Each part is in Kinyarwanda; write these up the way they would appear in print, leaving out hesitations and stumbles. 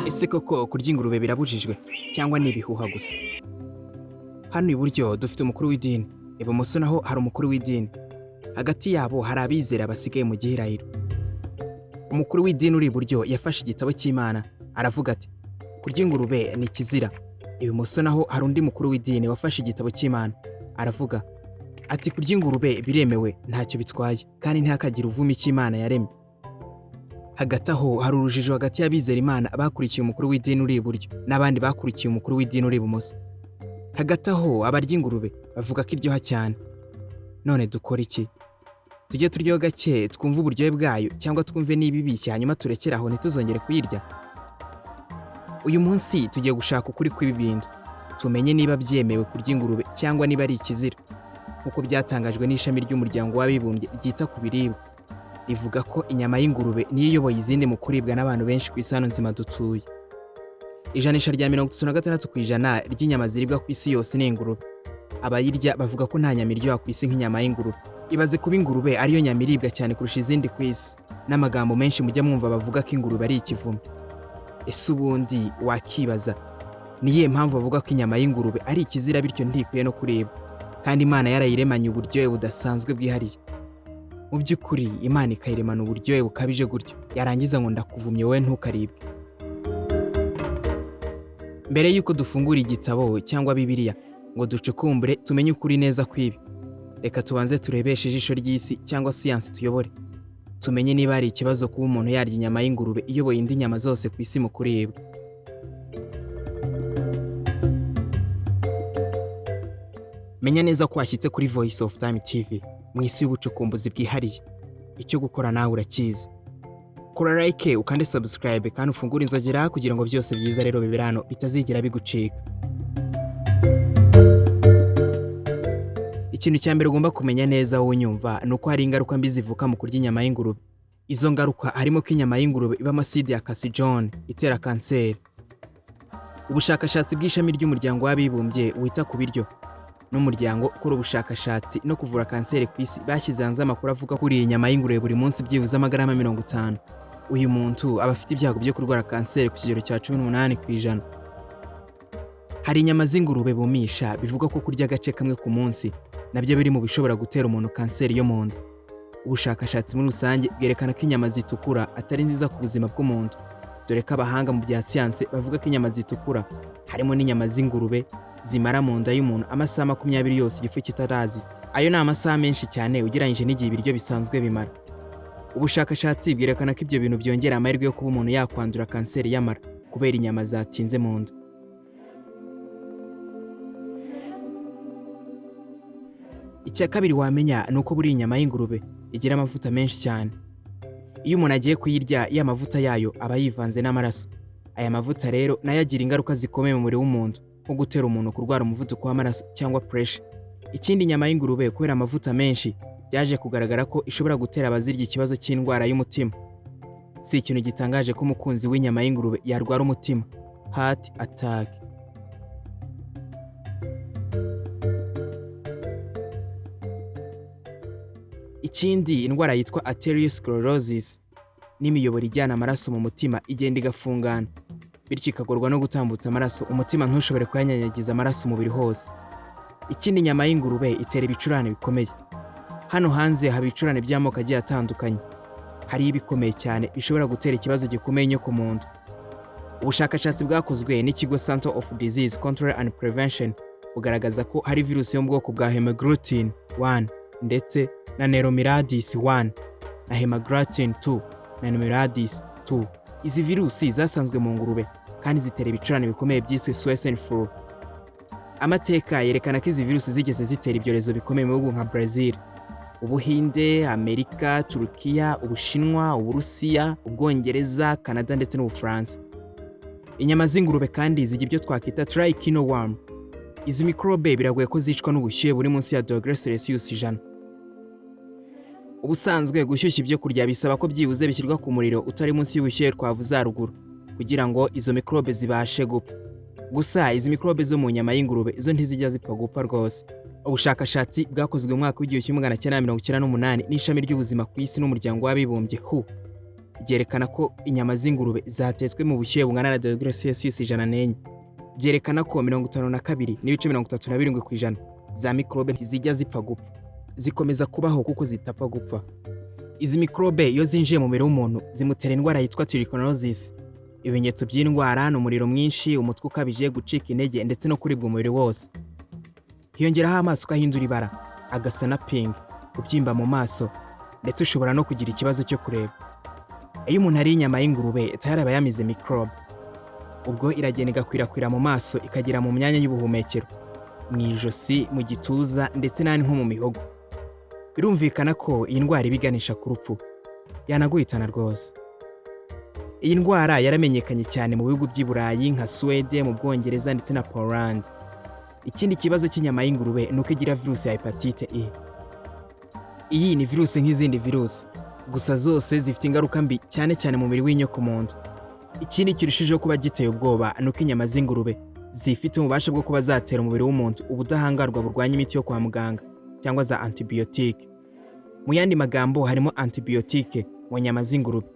Ese koko kurya ingurube birabujijwe cyangwa ni ibihuha gusa? Hano iburyo dufite umukuru w'idini, ibumoso naho hari umukuru w'idini. Hagati yabo hari abizera basigaye mu gihirahiro. Umukuru w'idini uri iburyo yafashe igitabo cy'Imana aravuga ati kurya ingurube ni ikizira. Ibumoso naho hari undi mukuru w'idini wafashe igitabo cy'Imana aravuga ati kurya ingurube biremewe ntacyo bitwaye kandi ntihakagire uvuma icyo Imana yaremye. Hagati aho hari urujijo hagati y'abizera Imana bakurikiye umukuru w'idini uri iburyo n'abandi bakurikiye umukuru w'idini uri ibumoso. Hagati aho abarya ingurube bavuga ko iryoha cyane. None dukora iki? Tujye turyoha gake twumve uburyohe bwayo cyangwa twumve n'ibibishye hanyuma turekere aho ntituzongere kuyirya? Uyu munsi tugiye gushaka ukuri kw'ibi bintu, tumenye niba byemewe kurya ingurube cyangwa niba ari ikizira. Nk'uko byatangajwe n'ishami ry'umuryango w'abibumbye ryita ku biribwa, rivuga ko inyama y'ingurube niyo iyoboye izindi mu kuribwa n'abantu benshi ku isi hano nzima dutuye. Ijanisha rya 36% ry'inyama ziribwa ku isi yose ni ingurube. Abayirya bavuga ko nta nyama iryoha ku isi nk'inyama y'ingurube. Ibaze kuba ingurube ariyo nyama iribwa cyane kurusha izindi ku isi, n'amagambo menshi mujya mwumva bavuga ko ingurube ari ikivume. Ese ubundi wakibaza ni iyihe mpamvu bavuga ko inyama y'ingurube ari ikizira bityo ntikwiye no kuribwa, kandi Imana yarayiremanye uburyohe budasanzwe bwihariye? Mu by'ukuri Imana ikayiremana uburyohe bukabije gutyo, yarangiza ngo ndakuvumye wowe ntukaribwe. Mbere y'uko dufungura igitabo cyangwa Bibiliya ngo ducukumbure tumenye ukuri neza kw'ibi, reka tubanze turebeshe ijisho ry'isi cyangwa siyansi tuyobore, tumenye niba hari ikibazo kuba umuntu yarya inyama y'ingurube iyoboye indi nyama zose ku isi mu kuribwa. Menya neza ko washyitse kuri Voice of Time TV mu isi y'ubucukumbuzi bwihariye. Icyo gukora nawe urakizi. Kora like ukande subscribe kandi ufungure inzogera kugira ngo byose byiza rero bibirano bitazigera bigucika. Ikintu cya mbere ugomba kumenya neza wowe unyumva nuko hari ingaruka mbi zivuka mu kurya inyama y'ingurube. Izo ngaruka harimo ko inyama y'ingurube ibamo acide ya casinogene itera kanseri. Ubushakashatsi bw'ishami ry'umuryango w'abibumbye wita ku biryo n'umuryango ukora ubushakashatsi no kuvura kanseri ku isi bashyize hanze amakuru avuga ko uriye inyama y'ingurube buri munsi byibuze amagarama 50, uyu muntu aba afite ibyago byo kurwara kanseri ku kigero cya 18%. Hari inyama z'ingurube bumisha bivuga ko kurya agace kamwe ku munsi nabyo biri mu bishobora gutera umuntu kanseri yo mu nda. Ubushakashatsi muri rusange bwerekana ko inyama zitukura atari nziza ku buzima bw'umuntu, dore ko abahanga mu bya siyansi bavuga ko inyama zitukura harimo n'inyama z'ingurube zimara mu nda y'umuntu amasaha 20 yose igifu kitarazi. Ayo ni amasaha menshi cyane ugereranyije n'igihe ibiryo bisanzwe bimara. Ubushakashatsi bwerekana ko ibyo bintu byongera amahirwe yo kuba umuntu yakwandura kanseri y'amara kubera inyama zatinze mu nda. Icya kabiri wamenya nuko buri inyama y'ingurube igira amavuta menshi cyane. Iyo umuntu agiye kuyirya ya mavuta yayo aba yivanze n'amaraso. Aya mavuta rero nayo agira ingaruka zikomeye mu mubiri w'umuntu, nko gutera umuntu kurwara umuvuduko w'amaraso cyangwa pressure. Ikindi inyama y'ingurube kubera amavuta menshi byaje kugaragara ko ishobora gutera abazirya ikibazo cy'indwara y'umutima. Si ikintu gitangaje ko umukunzi w'inyama y'ingurube yarwara umutima, heart attack. Ikindi indwara yitwa arteriosclerosis n'imiyoboro ijyana amaraso mu mutima igenda igafungana, bityo ikagorwa no gutambutsa amaraso umutima ntushobore kuyanyanyagiza amaraso umubiri hose. Ikindi inyama y'ingurube itera ibicurane bikomeye. Hano hanze haba ibicurane by'amoko agiye atandukanye. Hari ibikomeye cyane bishobora gutera ikibazo gikomeye nyo ku muntu. Ubushakashatsi bwakozwe n'ikigo Center of Disease Control and Prevention bugaragaza ko hari virusi yo mu bwoko bwa hemagglutinin 1 ndetse na neuraminidase 1 na hemagglutinin 2 na neuraminidase 2. Izi virusi zasanzwe mu ngurube kandi zitera ibicurane bikomeye byiswe Swine flu. Amateka yerekana ko izi virusi zigeze zitera ibyorezo bikomeye mu bihugu nka Brazil, Ubuhinde, Amerika, Turukiya, Ubushinwa, Uburusiya, Ubwongereza, Canada ndetse n'Ubufaransa. Inyama z'ingurube kandi zigira ibyo twakita trichinoworm. Izi microbe biragoye ko zicwa n'ubushyuhe buri munsi ya °C100. Ubusanzwe gushyushya ibyo kurya bisaba ko byibuze bishyirwa ku muriro utari munsi y'ubushyuhe twavuze haruguru kugira ngo izo microbe zibashe gupfa. Gusa izi microbe zo mu nyama y'ingurube izo ntizijya zipfa gupfa rwose. Ubushakashatsi bwakozwe mu mwaka w'1998 n'ishami ry'ubuzima ku isi n'umuryango w'abibumbye WHO ryerekana ko inyama z'ingurube zatetswe mu bushyuhe bungana na dogere Celsius 104. Byerekana ko 52.37% ku ijana za mikrobe ntizijya zipfa gupfa, zikomeza kubaho kuko zitapfa gupfa. Izi mikrobe iyo zinjiye mu mubiri w'umuntu zimutera indwara yitwa tuberculosis. Ibimenyetso by'indwara ni umuriro mwinshi, umutwe ukabije, gucika intege ndetse no kuribwa umubiri wose. Hiyongeraho amaso ukahindura ibara, agasa na pink, kubyimba mu maso, ndetse ushobora no kugira ikibazo cyo kureba. Iyo umuntu ari inyama y'ingurube tayari aba yamize mikrobe. Ubwo iragenda igakwirakwira mu maso, ikagera mu myanya y'ubuhumekero, mu ijosi, mu gituza ndetse n'ahandi nko mu mihogo. Birumvikana ko iyi ndwara ibiganisha ku rupfu, yanaguhitana rwose. Iyi ndwara yaramenyekanye cyane mu bihugu by'i Burayi nka Sweden, mu Bwongereza ndetse na Poland. Ikindi kibazo cy'inyama y'ingurube ni uko igira virusi ya hepatite E. Iyi ni virusi nk'izindi virusi, gusa zose zifite ingaruka mbi cyane cyane mu mubiri w'inyokomuntu. Ikindi kirushijeho kuba giteye ubwoba ni uko inyama z'ingurube zifite ububasha bwo kuba zatera umubiri w'umuntu ubudahangarwa burwanya imiti yo kwa muganga cyangwa za antibiyotike. Mu yandi magambo harimo antibiyotike mu nyama z'ingurube.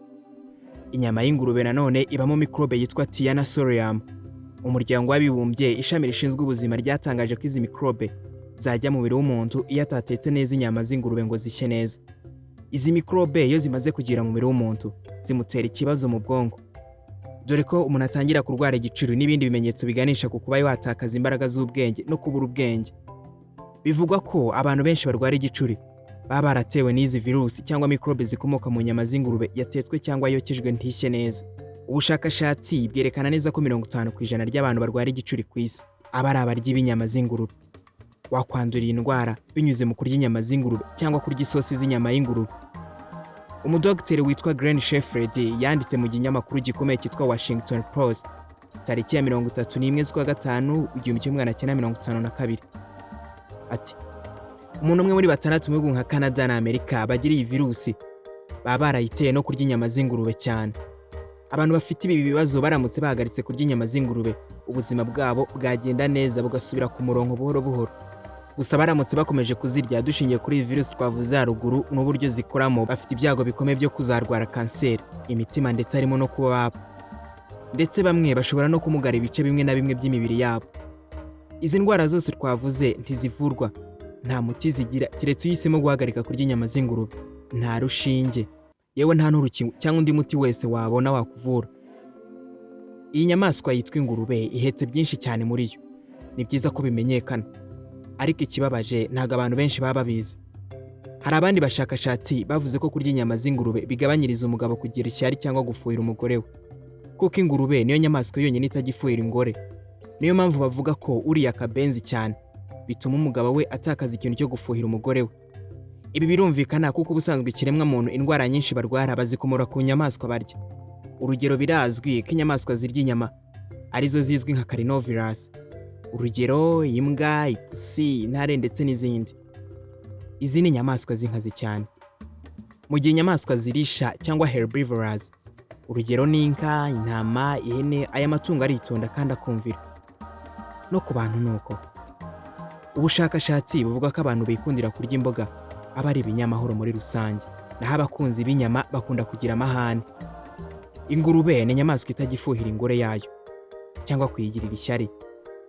Inyama y'ingurube nanone ibamo mikrobe yitwa Tyrannosaurium. Umuryango w'abibumbye ishami rishinzwe ubuzima ryatangaje ko izi mikrobe zajya mu mubiri w'umuntu iyo atatetse neza inyama z'ingurube ngo zishye neza. Izi mikrobe iyo zimaze kugira mu mubiri w'umuntu zimutera ikibazo mu bwonko, dore ko umuntu atangira kurwara igicuri n'ibindi bimenyetso biganisha ku kuba yatakaza imbaraga z'ubwenge no kubura ubwenge. Bivugwa ko abantu benshi barwara igicuri baba baratewe n'izi virusi cyangwa mikrobe zikomoka mu nyama z'ingurube yatetswe cyangwa yokejwe ntishye neza. Ubushakashatsi bwerekana neza ko 50% ry'abantu barwara igicuri ku isi aba ari abarya b'inyama z'ingurube. Wakwandura iyi ndwara binyuze mu kurya inyama z'ingurube cyangwa kurya isosi z'inyama y'ingurube. Umudogiteri witwa Glenn Sheffield yanditse mu kinyamakuru gikomeye cyitwa Washington Post tariki ya 31 z'ukwa gatanu 1952 ati: umuntu umwe muri batandatu mu bihugu nka Canada na Amerika bagira iyi virusi baba barayiteye no kurya inyama z'ingurube cyane. Abantu bafite ibi bibazo baramutse bahagaritse kurya inyama z'ingurube, ubuzima bwabo bwagenda neza bugasubira ku murongo buhoro buhoro. Gusa baramutse bakomeje kuzirya dushingiye kuri virusi twavuze haruguru n'uburyo zikoramo, bafite ibyago bikomeye byo kuzarwara kanseri, imitima ndetse harimo no kuba bapfa. Ndetse bamwe bashobora no kumugara ibice bimwe na bimwe by'imibiri yabo. Izi ndwara zose twavuze ntizivurwa, nta muti zigira keretse uhisemo guhagarika kurya inyama z'ingurube. Nta rushinge, yewe nta n'urukingo cyangwa undi muti wese wabona wakuvura. Iyi nyamaswa yitwa ingurube ihetse byinshi cyane muri yo. Ni byiza ko bimenyekana, ariko ikibabaje ntago abantu benshi baba babizi. Hari abandi bashakashatsi bavuze ko kurya inyama z'ingurube bigabanyiriza umugabo kugira ishyari cyangwa gufuhira umugore we, kuko ingurube niyo nyamaswa yonyine itagifuhira ingore. Niyo mpamvu bavuga ko uriya akabenzi cyane bituma umugabo we atakaza ikintu cyo gufuhira umugore we. Ibi birumvikana kuko ubusanzwe ikiremwa muntu indwara nyinshi barwara bazikomora ku nyamaswa barya. Urugero birazwi ko inyamaswa zirya inyama arizo zizwi nka carnivorous. Urugero imbwa, ipusi, intare ndetse n'izindi. Izi ni inyamaswa z'inkazi cyane. Mu gihe inyamaswa zirisha cyangwa herbivorous, urugero ni inka, intama, ihene, aya matungo aritonda kandi akumvira. No ku bantu nuko. Ubushakashatsi buvuga ko abantu bikundira kurya imboga aba ari ibinyamahoro muri rusange, naho abakunzi b'inyama bakunda kugira amahane. Ingurube ni inyamaswa itagifuhira ingore yayo cyangwa kuyigirira ishyari,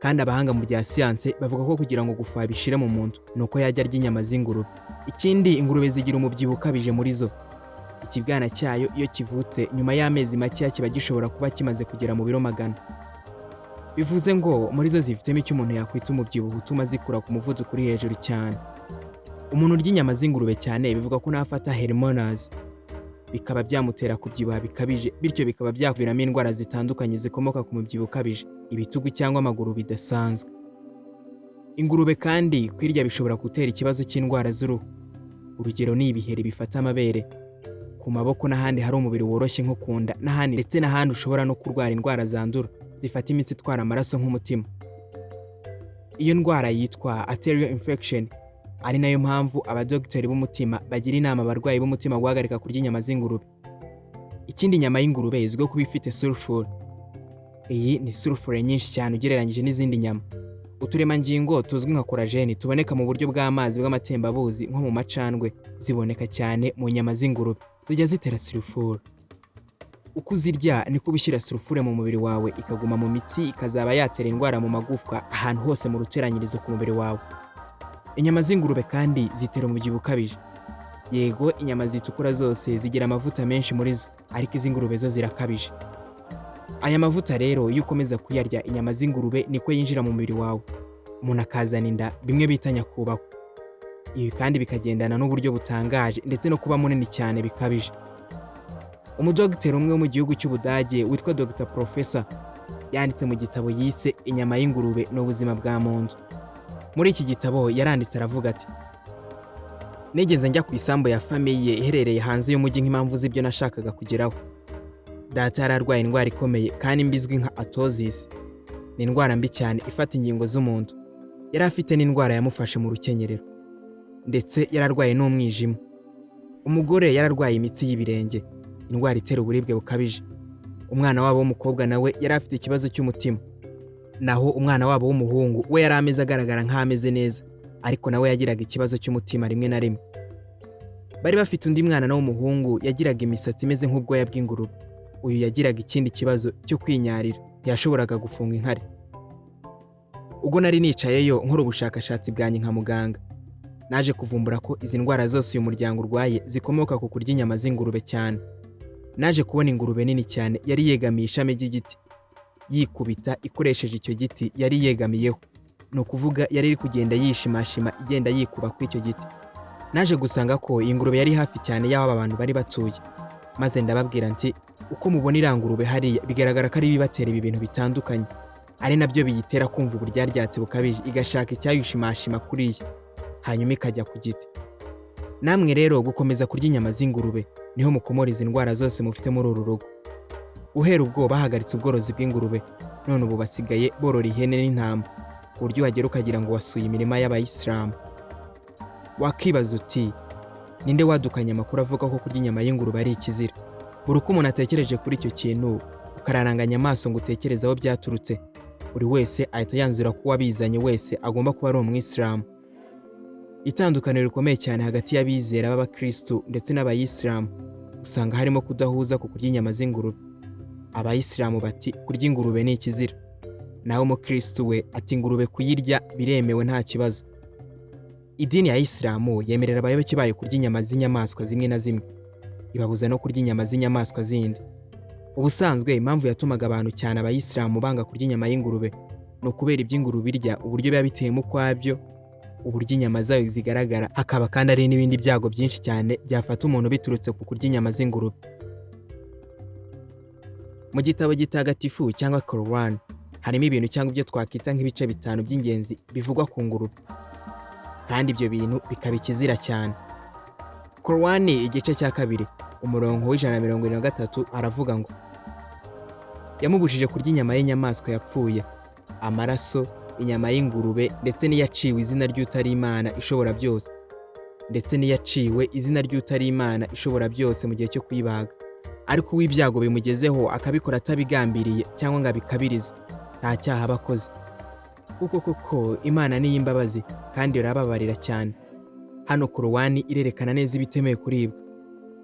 kandi abahanga mu bya siyansi bavuga ko kugira ngo gufuha bishire mu muntu nuko yajya arya inyama z'ingurube. Ikindi, ingurube zigira umubyibuho ukabije muri zo. Ikibwana cyayo iyo kivutse nyuma y'amezi make kiba gishobora kuba kimaze kugera mu biro 100. Bivuze ngo muri zo zifitemo icyo umuntu yakwita umubyibuho utuma zikura ku muvuduko uri hejuru cyane. Umuntu urya inyama z'ingurube cyane bivuga ko nafata hormones bikaba byamutera kubyibuha bikabije, bityo bikaba byakuviramo indwara zitandukanye zikomoka ku mubyibuho ukabije, ibitugu cyangwa amaguru bidasanzwe. Ingurube kandi kwirya bishobora gutera ikibazo cy'indwara z'uruhu. Urugero ni ibiheri bifata amabere, ku maboko n'ahandi hari umubiri woroshye nko kunda n'ahandi, ndetse n'ahandi ushobora no kurwara indwara zandura zifata imitsi itwara amaraso nk'umutima. Iyo ndwara yitwa arterial infection, ari nayo mpamvu abadogiteri b'umutima bagira inama abarwayi b'umutima guhagarika kurya inyama z'ingurube. Ikindi, inyama y'ingurube izwiho kuba ifite sulfur. Iyi ni sulfur nyinshi cyane ugereranyije n'izindi nyama. Uturemangingo tuzwi nka collagen tuboneka mu buryo bw'amazi bw'amatembabuzi nko mu macandwe ziboneka cyane mu nyama z'ingurube, zijya zitera sulfur. uko uzirya niko ubishyira sulfure mu mubiri wawe ikaguma mu mitsi ikazaba yatera indwara mu magufwa ahantu hose mu ruteranyirizo ku mubiri wawe. Inyama z'ingurube kandi zitera umubyibuho ukabije. Yego, inyama zitukura zose zigira amavuta menshi muri zo, ariko iz'ingurube zo zirakabije. Aya mavuta rero iyo ukomeza kuyarya inyama z'ingurube niko yinjira mu mubiri wawe, umuntu akazana inda, bimwe bita nyakubahwa. Ibi kandi bikagendana n'uburyo butangaje ndetse no kuba munini cyane bikabije. Umudogiteri umwe wo mu gihugu cy'Ubudage witwa Dr. Professor yanditse mu gitabo yise Inyama y'ingurube n'ubuzima bwa muntu. Muri iki gitabo yaranditse aravuga ati: nigeze njya ku isambu ya famiye iherereye hanze y'umujyi nk'impamvu z'ibyo nashakaga kugeraho. Data yararwaye indwara ikomeye kandi mbizwi nka atozisi. Ni indwara mbi cyane ifata ingingo z'umuntu. Yari afite n'indwara yamufashe mu rukenyerero, ndetse yararwaye n'umwijima. Umugore yararwaye imitsi y'ibirenge, indwara itera uburibwe bukabije. Umwana wabo w'umukobwa nawe yari afite ikibazo cy'umutima, naho umwana wabo w'umuhungu we yari ameze agaragara nk'ameze neza, ariko nawe yagiraga ikibazo cy'umutima rimwe na rimwe. Bari bafite undi mwana w'umuhungu yagiraga imisatsi imeze nk'ubwoya bw'ingurube. Uyu yagiraga ikindi kibazo cyo kwinyarira, ntiyashoboraga gufunga inkari. Ubwo nari nicayeyo nkora ubushakashatsi bwanjye nka muganga, naje kuvumbura ko izi ndwara zose uyu muryango urwaye zikomoka ku kurya inyama z'ingurube cyane. Naje kubona ingurube nini cyane yari yegamiye ishami ry'igiti, yikubita ikoresheje icyo giti yari yegamiyeho. Ni ukuvuga yari iri kugenda yishimashima igenda yikuba ku icyo giti. Naje gusanga ko iyi ngurube yari hafi cyane y'aho abantu bari batuye, maze ndababwira nti uko mubona irangurube hariya bigaragara ko ari ibibatera ibi bintu bitandukanye, ari nabyo biyitera kumva uburyaryatsi bukabije igashaka icyayushimashima kuriya, hanyuma ikajya ku giti. Namwe rero gukomeza kurya inyama z'ingurube niho mukomora izi ndwara zose mufite muri uru rugo. Guhera ubwo bahagaritse ubworozi bw'ingurube, none ubu basigaye borora ihene n'intama, ku buryo wagera ukagira ngo wasuye imirima y'abayisilamu. Wakibaza uti ninde wadukanye amakuru avuga ko kurya inyama y'ingurube ari ikizira? Buri uko umuntu atekereje kuri icyo kintu ukararanganya amaso ngo utekereze aho byaturutse, buri wese ahita yanzura ko uwabizanye wese agomba kuba ari umwisilamu. Itandukaniro rikomeye cyane hagati y'abizera b'abakristo ndetse n'abayisilamu usanga harimo kudahuza ku kurya inyama z'ingurube. Abayisilamu bati kurya ingurube ni ikizira, naho umukristo we ati ingurube kuyirya biremewe nta kibazo. Idini ya Isilamu yemerera abayoboke bayo kurya inyama z'inyamaswa zimwe na zimwe, ibabuza no kurya inyama z'inyamaswa zindi. Ubusanzwe impamvu yatumaga abantu cyane abayisilamu banga kurya inyama y'ingurube no kubera iby'ingurube irya uburyo biba biteyemo kwabyo, uburyo inyama zayo zigaragara, hakaba kandi ari n'ibindi byago byinshi cyane byafata umuntu biturutse ku kurya inyama z'ingurube. Mu gitabo gitagatifu cyangwa Quran harimo ibintu cyangwa ibyo twakita nk'ibice 5 by'ingenzi bivugwa ku ngurube, kandi ibyo bintu bikaba ikizira cyane. Quran igice cya 2 umurongo w'123 aravuga ngo yamubujije kurya inyama y'inyamaswa yapfuye, amaraso, inyama y'ingurube ndetse n'iyaciwe izina ry'utari Imana ishobora byose, ndetse n'iyaciwe izina ry'utari Imana ishobora byose mu gihe cyo kuyibaga. Ariko w'ibyago bimugezeho akabikora atabigambiriye cyangwa ngo abikabirize, nta cyaha abakoze, kuko koko Imana ni y'imbabazi kandi irababarira cyane. Hano Quran irerekana neza ibitemeye kuribwa,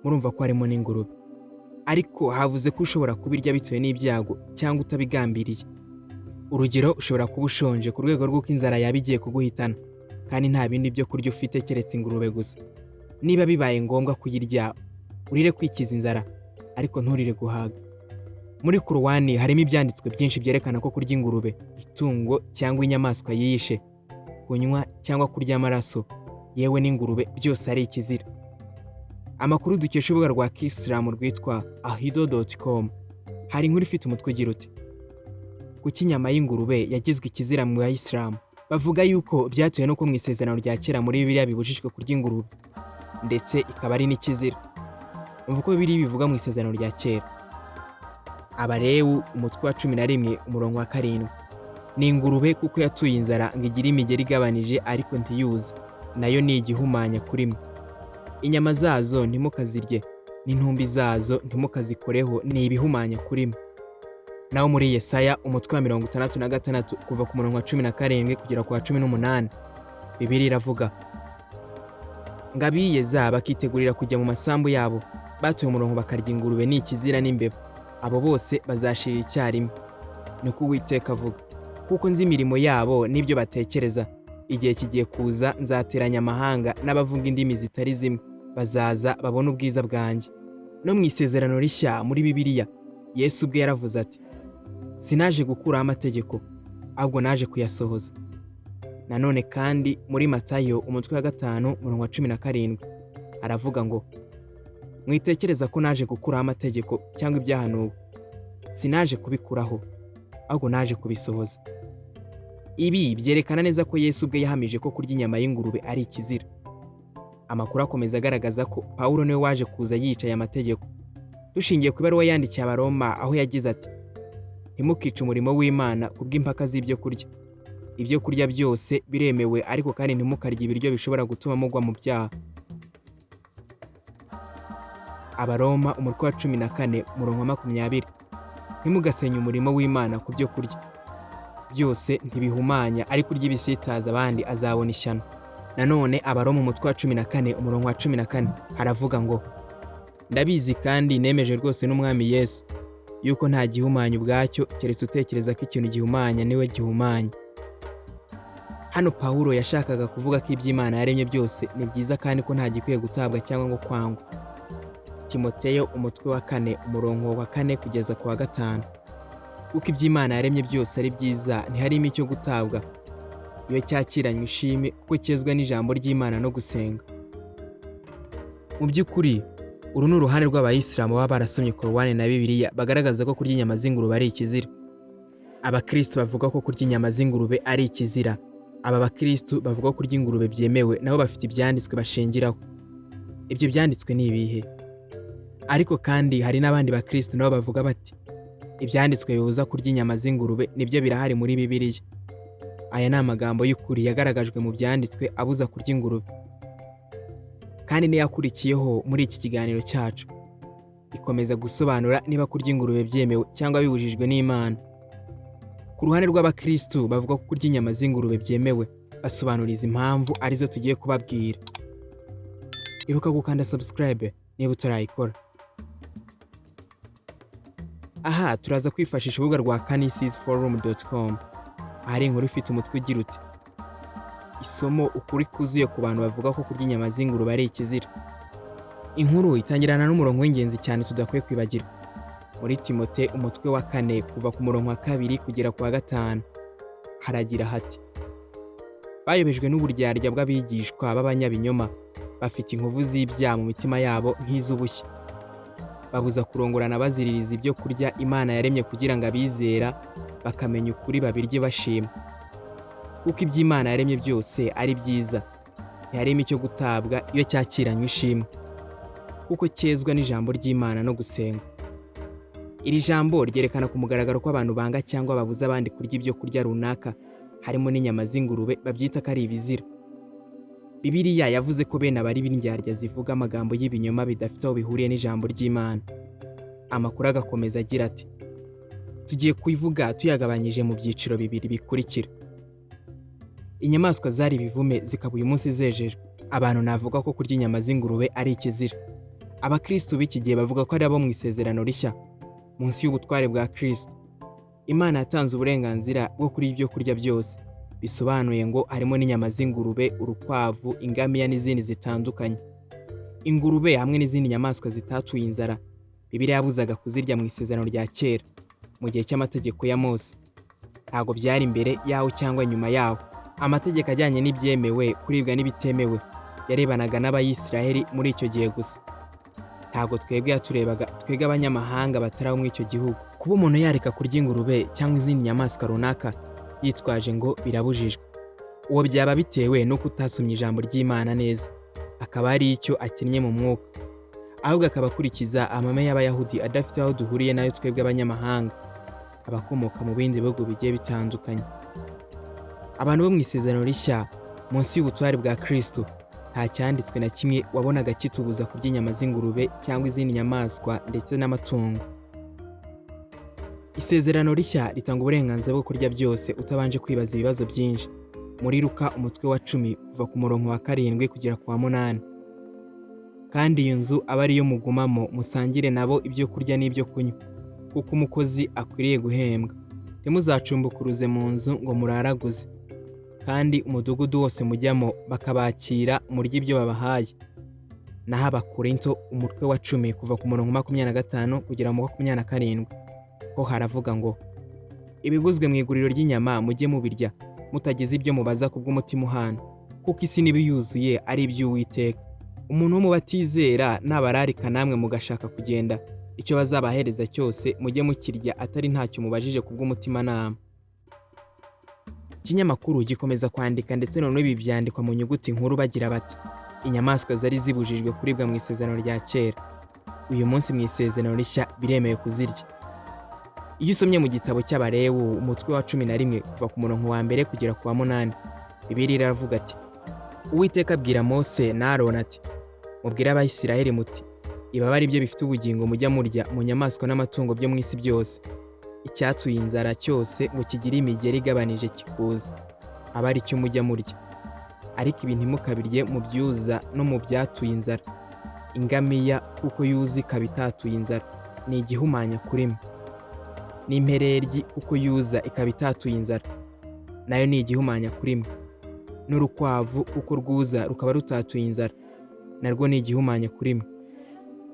murumva ko harimo n'ingurube, ariko havuze ko ushobora kubirya bitewe n'ibyago cyangwa utabigambiriye. Urugero, ushobora kuba ushonje ku rwego rw'uko inzara yabigiye kuguhitana kandi nta bindi byo kurya ufite keretse ingurube gusa. Niba bibaye ngombwa kuyirya, urire kwikiza inzara ariko nturire guhaga. Muri Quran harimo ibyanditswe byinshi byerekana ko kurya ingurube, itungo cyangwa inyamaswa yiyishe, kunywa cyangwa kurya amaraso, yewe n'ingurube byose ari ikizira. Amakuru dukesha urubuga rwa Kisilamu rwitwa ahido.com hari inkuru ifite umutwe ugira uti kuki inyama y'ingurube yagizwe ikizira mu Bayisilamu. Bavuga yuko byatewe no ko mu isezerano rya kera muri Bibiliya bibujijwe kurya ingurube, ndetse ikaba ari n'ikizira. Umva uko Bibiliya bivuga mu isezerano rya kera. Abarewu umutwe wa 11 umurongo wa 7. Ni ingurube kuko yatuye inzara ngo igire imigeri igabanije ariko ntiyuze, nayo ni igihumanya kuri mwe. Inyama zazo ntimukazirye, n'intumbi zazo ntimukazikoreho, ni ibihumanya kuri mwe. Naho muri Yesaya umutwe wa 66 kuva ku murongo wa 17 kugera ku wa 18, Bibiliya iravuga ngabiyeza bakitegurira kujya mu masambu yabo, batuye umurongo bakarya ingurube n'ikizira n'imbeba, abo bose bazashirira icyarimwe, niko Uwiteka avuga. Kuko nzi imirimo yabo n'ibyo batekereza, igihe kigiye kuza nzateranya amahanga n'abavuga indimi zitari zimwe, bazaza babone ubwiza bwanjye. No mu isezerano rishya muri Bibiliya, Yesu ubwe yaravuze ati, sinaje gukuraho amategeko, ahubwo naje kuyasohoza. Nanone kandi muri Matayo umutwe wa 5:17 aravuga ngo, mwitekereza ko naje gukuraho amategeko cyangwa ibyahanuwe, sinaje kubikuraho, ahubwo naje kubisohoza. Ibi byerekana neza ko Yesu ubwe yahamije ko kurya inyama y'ingurube ari ikizira. Amakuru akomeza agaragaza ko Pawulo niwe waje kuza yicaye amategeko. Dushingiye ku ibaruwa yandikiye Abaroma, aho yagize ati, ntimukice umurimo w'Imana kubw'impaka z'ibyo kurya. Ibyo kurya byose biremewe, ariko kandi ntimukarye ibiryo bishobora gutuma mugwa mu byaha. Abaroma umutwe wa 14:20, ntimugasenye umurimo w'Imana ku byo kurya. Byose ntibihumanya, ariko urya ibisitaza abandi azabona ishyano. Nanone Abaroma umutwe wa 14:14 haravuga ngo, ndabizi kandi nemeje rwose n'Umwami Yesu yuko nta gihumanya ubwacyo, keretse utekereza ko ikintu gihumanya niwe gihumanya. Hano Pawulo yashakaga kuvuga ko iby'Imana yaremye byose ni byiza kandi ko nta gikwiye gutabwa cyangwa ngo kwangwa. Timoteyo umutwe wa 4:4 kugeza ku wa 5. Kuko iby'Imana yaremye byose ari byiza, ntiharimo icyo gutabwa iyo cyakiranywe ishimwe, kuko cyezwa n'ijambo ry'Imana no gusenga. Mu by'ukuri uru ni uruhande rw'Abayisilamu baba barasomye Korowani na Bibiliya bagaragaza ko kurya inyama z'ingurube ari ikizira. Abakristo bavuga ko kurya inyama z'ingurube ari ikizira. Aba bakristo bavuga ko kurya ingurube byemewe, nabo bafite ibyanditswe bashingiraho. Ibyo byanditswe ni ibihe? Ariko kandi hari n'abandi bakristo nabo bavuga bati, ibyanditswe bibuza kurya inyama z'ingurube nibyo birahari muri Bibiliya. Aya ni amagambo y'ukuri yagaragajwe mu byanditswe abuza kurya ingurube. Kandi niyakurikiyeho muri iki kiganiro cyacu, ikomeza gusobanura niba kurya ingurube byemewe cyangwa bibujijwe n'Imana. Ku ruhande rw'abakristo bavuga ko kurya inyama z'ingurube byemewe, basobanuriza impamvu arizo tugiye kubabwira. Ibuka gukanda subscribe niba utarayikora. Aha turaza kwifashisha urubuga rwa canisisforum.com, ahari inkuru ifite umutwe ugira uti, isomo ukuri kuzuye ku bantu bavuga ko kurya inyama z'ingurube ari ikizira. Inkuru itangirana n'umurongo w'ingenzi cyane tudakwiye kwibagirwa. Muri Timote umutwe wa 4 kuva ku murongo wa 2 kugera ku wa 5 haragira hati, bayobejwe n'uburyarya bw'abigishwa b'abanyabinyoma, bafite inkovu z'ibyaha mu mitima yabo nk'iz'ubushye. Babuza kurongorana baziririza ibyo kurya Imana yaremye kugira ngo abizera bakamenya ukuri babirye bashima. Kuko iby'Imana yaremye byose ari byiza, ntiharimo icyo gutabwa iyo cyakiranywe ishimwe, kuko cyezwa n'ijambo ry'Imana no gusenga. Iri jambo ryerekana ku mugaragaro ko abantu banga cyangwa babuza abandi kurya ibyo kurya runaka, harimo n'inyama z'ingurube, babyita ko ari ibizira. Bibiliya yavuze ko bene abari b'indyarya zivuga amagambo y'ibinyoma bidafite aho bihuriye n'ijambo ry'Imana. Amakuru agakomeza agira ati, tugiye kuivuga tuyagabanyije mu byiciro bibiri bikurikira. Inyamaswa zari bivume zikaba uyu munsi zejejwe. Abantu navuga ko kurya inyama z'ingurube ari ikizira. Abakristo b'iki gihe bavuga ko ari abo mu isezerano rishya, munsi y'ubutware bwa Kristo. Imana yatanze uburenganzira bwo kurya ibyo kurya byose, bisobanuye ngo harimo n'inyama z'ingurube, urukwavu, ingamiya n'izindi zitandukanye. Ingurube hamwe n'izindi nyamaswa zitatuye inzara, Bibiliya yabuzaga kuzirya mu isezerano rya kera, mu gihe cy'amategeko ya Mose. Ntabwo byari imbere yaho cyangwa nyuma yaho. Amategeko ajyanye n'ibyemewe kuribwa n'ibitemewe yarebanaga n'Abayisiraheli muri icyo gihe gusa. Ntabwo twebwe yaturebaga, twebwe abanyamahanga bataraho muri icyo gihugu. Kuba umuntu yareka kurya ingurube cyangwa izindi nyamaswa runaka yitwaje ngo birabujijwe, uwo byaba bitewe no kutasomya ijambo ry'Imana neza, akaba ari icyo akinnye mu mwuka, ahubwo akaba akurikiza amame y'Abayahudi adafite aho duhuriye nayo twebwe abanyamahanga, abakomoka mu bindi bihugu bigiye bitandukanye. Abantu bo mu isezerano rishya munsi y'ubutware bwa Kristo, nta cyanditswe na kimwe wabonaga kitubuza kurya inyama z'ingurube cyangwa izindi nyamaswa ndetse n'amatungo. Isezerano rishya ritanga uburenganzira bwo kurya byose utabanje kwibaza ibibazo byinshi. Muri Luka umutwe wa 10 kuva ku murongo wa 7 kugera ku wa 8. Kandi iyo nzu aba ariyo mugumamo, musangire nabo ibyo kurya n'ibyo kunywa, kuko umukozi akwiriye guhembwa. Ntimuzacumbukuruze mu nzu ngo muraraguze, kandi umudugudu wose mujyamo bakabakira murya ibyo babahaye. Naho Abakorinto umutwe wa 10 kuva ku murongo 25 kugera mu 27 ho haravuga ngo ibiguzwe mu iguriro ry'inyama mujye mubirya mutagize ibyo mubaza kubw'umutima uhana, kuko isi n'ibiyuzuye ari iby'Uwiteka. Umuntu wo mu batizera nabararika namwe mugashaka kugenda, icyo bazabahereza cyose mujye mukirya atari ntacyo mubajije kubw'umutima nama. Ikinyamakuru gikomeza kwandika ndetse none ibi byandikwa mu nyuguti nkuru bagira bati inyamaswa zari zibujijwe kuribwa mu isezerano rya kera, uyu munsi mu isezerano rishya biremewe kuzirya. Iyo usomye mu gitabo cy'Abalewi umutwe wa 11 kuva ku murongo wa 1 kugera ku wa 8, Bibiliya iravuga ati Uwiteka abwira Mose na Aroni ati mubwire Abayisiraheli muti ibaba ari byo bifite ubugingo mujya murya mu nyamaswa n'amatungo byo mu isi byose, icyatuye inzara cyose ngo kigire imigeri igabanije kikuza, aba ari cyo mujya murya. Ariko ibi ntimukabirye mu byuza no mu byatuye inzara. Ingamiya kuko yuzi ikaba itatuye inzara ni igihumanya kuri mwe, n'impereryi kuko yuza ikaba itatuye inzara nayo ni igihumanya kuri mwe, n'urukwavu kuko rwuza rukaba rutatuye inzara narwo ni igihumanya kuri mwe,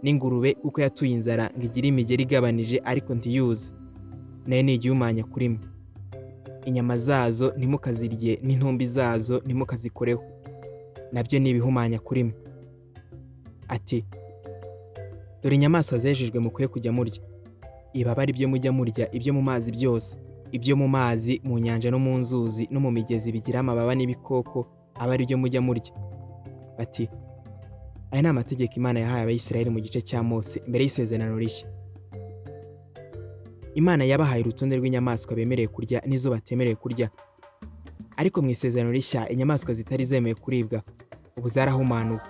n'ingurube kuko yatuye inzara ngo igire imigeri igabanije ariko ntiyuze nayo ni igihumanya kuri mwe. Inyama zazo ntimukazirye n'intumbi zazo ntimukazikoreho, nabyo ni ibihumanya kuri mwe. Ati dore inyamaswa zejejwe mukwiye kujya murya, ibaba ari byo mujya murya ibyo mu mazi byose, ibyo mu mazi, mu nyanja no mu nzuzi no mu migezi bigira amababa n'ibikoko, aba ari byo mujya murya. Bati aya ni amategeko Imana yahaye Abayisiraheli mu gice cya Mose mbere y'isezerano rishya. Imana yabahaye urutonde rw'inyamaswa bemerewe kurya n'izo batemerewe kurya, ariko mu isezerano rishya inyamaswa zitari zemewe kuribwa ubu zarahumanuwe,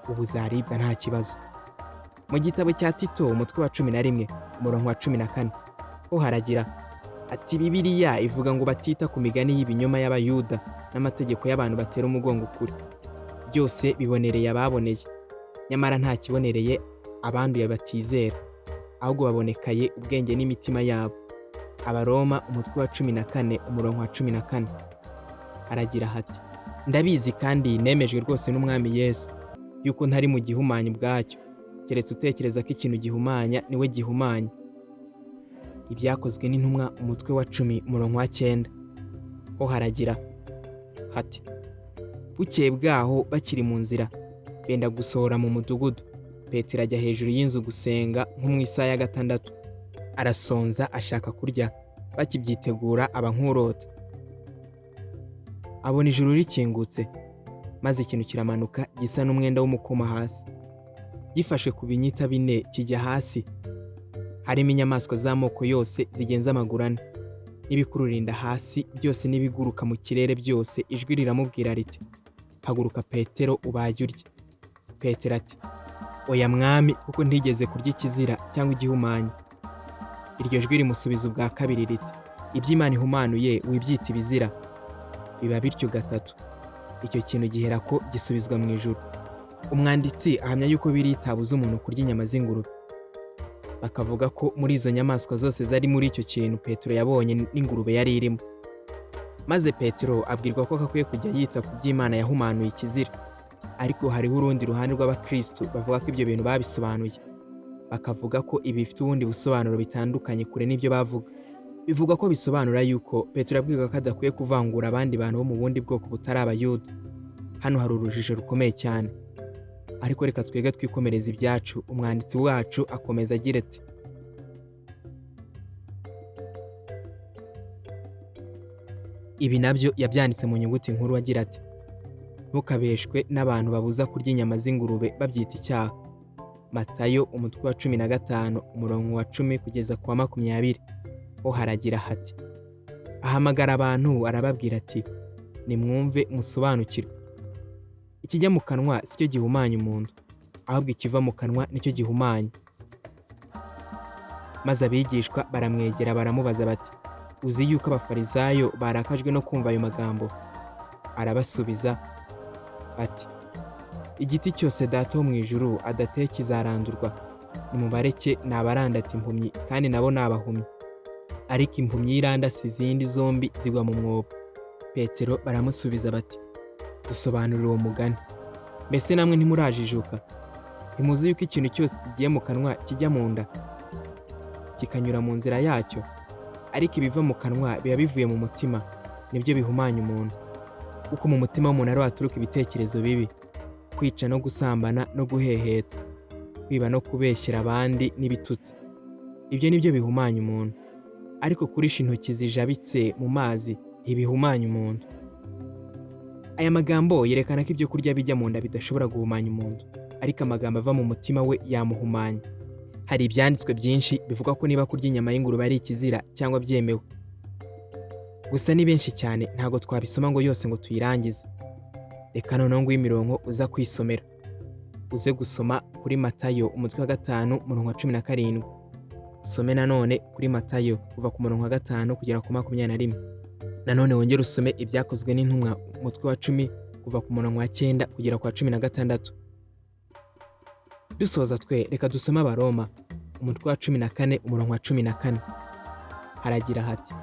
ubu zaribwa nta kibazo. Mu gitabo cya Tito umutwe wa 11 umurongo wa 14 ho haragira ati Bibiliya ivuga ngo batita ku migani y'ibinyoma y'Abayuda n'amategeko y'abantu batera umugongo ukuri, byose bibonereye ababoneye, nyamara nta kibonereye abanduye batizera, ahubwo babonekaye ubwenge n'imitima yabo. Abaroma umutwe wa 14 umurongo wa 14 haragira hati ndabizi kandi nemejwe rwose n'Umwami Yesu yuko ntari mu gihumanya ubwacyo, keretse utekereza ko ikintu gihumanya niwe gihumanya. Ibyakozwe n'intumwa umutwe wa 10 umurongo wa 9 ho haragira hati bukeye bwaho bakiri mu nzira benda gusohora mu mudugudu, Petero ajya hejuru y'inzu gusenga nko mu isaha ya 6, arasonza ashaka kurya, bakibyitegura aba nk'urota. Abona ijuru rikingutse, maze ikintu kiramanuka gisa n'umwenda w'umukoma hasi, gifashe ku binyita 4 kijya hasi. Harimo inyamaswa z'amoko yose zigenza amaguru 4, n'ibikururinda hasi byose n'ibiguruka mu kirere byose. Ijwi riramubwira riti haguruka Petero ubaye urye. Petero ati oya mwami, kuko ntigeze kurya ikizira cyangwa igihumanya. Iryo jwi rimusubiza ubwa kabiri riti iby'Imana ihumanuye wibyita ibizira. Biba bityo 3, icyo kintu gihera ko gisubizwa mu ijuru. Umwanditsi ahamya yuko biritabuza umuntu kurya inyama z'ingurube, bakavuga ko muri izo nyamaswa zose zari muri icyo kintu Petero yabonye n'ingurube yari irimo. Maze Petero abwirwa ko akwiye kujya yita ku by'Imana yahumanuye ikizira. Ariko hariho urundi ruhande rw'Abakristo bavuga ko ibyo bintu babisobanuye, bakavuga ko ibi bifite ubundi busobanuro bitandukanye kure n'ibyo bavuga. Bivuga ko bisobanura yuko Petero abwirwa ko adakwiye kuvangura abandi bantu bo mu bundi bwoko butari Abayuda. Hano hari urujijo rukomeye cyane, ariko reka twege twikomereza ibyacu. Umwanditsi wacu akomeza agira ati ibi nabyo yabyanditse mu nyuguti nkuru agira ati ntukabeshwe n'abantu babuza kurya inyama z'ingurube babyita icyaha. Matayo umutwe wa 15 umurongo wa 10 kugeza ku wa 20 ho haragira hati ahamagara abantu arababwira ati nimwumve musobanukirwe, ikijya mu kanwa sicyo gihumanya umuntu, ahubwo ikiva mu kanwa nicyo gihumanya. Maze abigishwa baramwegera baramubaza bati uzi yuko abafarisayo barakajwe no kumva ayo magambo? Arabasubiza ati igiti cyose Data wo mu ijuru adateye kizarandurwa, nimubareke ni abarandata impumyi kandi nabo ni abahumyi, ariko impumyi y'irandasi izindi zombi zigwa mu mwobo. Petero baramusubiza bati, dusobanurire uwo mugani. Mbese namwe ntimurajijuka? Ntimuzi yuko ikintu cyose kigiye mu kanwa kijya mu nda kikanyura mu nzira yacyo, ariko ibiva mu kanwa biba bivuye mu mutima, nibyo bihumanya umuntu. Kuko mu mutima w'umuntu ariho haturuka ibitekerezo bibi, kwica no gusambana no guheheta, kwiba no kubeshyera abandi n'ibitutsi. Ibyo nibyo bihumanya umuntu, ariko kurisha intoki zijabitse mu mazi ntibihumanya umuntu. Aya magambo yerekana ko ibyo kurya bijya mu nda bidashobora guhumanya umuntu, ariko amagambo ava mu mutima we yamuhumanya. Hari ibyanditswe byinshi bivuga ko niba kurya inyama y'ingurube ari ikizira cyangwa byemewe. Gusa ni benshi cyane ntabwo twabisoma ngo yose ngo tuyirangize. Reka noneho ngo imirongo uza kwisomera. Uze gusoma kuri Matayo umutwe wa 5 umurongo wa 17. Usome nanone kuri Matayo kuva ku murongo wa 5 kugera ku 21. Nanone wongere usome ibyakozwe n'intumwa umutwe wa 10 kuva ku murongo wa 9 kugera ku wa 16. Dusoza reka dusome Abaroma umutwe wa 14 umurongo wa 14. Haragira hati,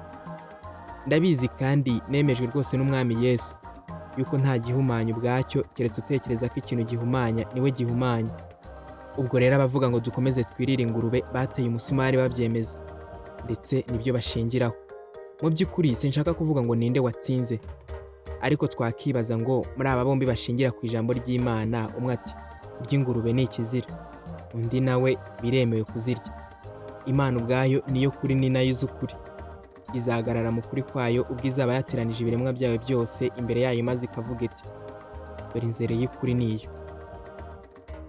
ndabizi kandi nemejwe rwose n'Umwami Yesu yuko nta gihumanya ubwacyo keretse utekereza ko ikintu gihumanya niwe gihumanya. Ubwo rero abavuga ngo dukomeze twirire ingurube bateye umusumari babyemeza, ndetse nibyo bashingiraho. Mu by'ukuri sinshaka kuvuga ngo ninde watsinze, ariko twakibaza ngo muri aba bombi bashingira ku ijambo ry'Imana, umwe ati iby'ingurube ni ikizira, undi nawe biremewe kuzirya. Imana ubwayo niyo kuri ni nayo iz'ukuri, izahagarara mu kuri kwayo ubwo izaba yateranije ibiremwa byayo byose imbere yayo maze ikavuga iti dore inzira y'ukuri niyo.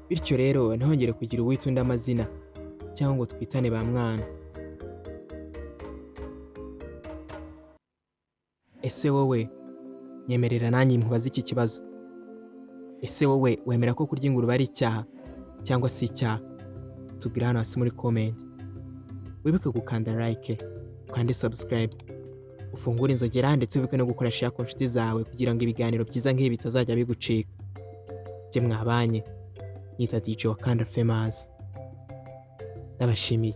Bityo rero ntihongere kugira uwita undi amazina cyangwa ngo twitane ba mwana. Ese wowe nyemerera nanjye nkubaze iki kibazo. Ese wowe wemera ko kurya ingurube ari icyaha cyangwa si icyaha? Tubwire hano hasi muri comment. Wibuke gukanda like, ukande subscribe, ufungure inzogera ndetse wibuke no gukora share ku nshuti zawe kugira ngo ibiganiro byiza nk'ibi bitazajya bigucika. Jye mwabanye, nita DJ Wakanda Famous. Ndabashimiye.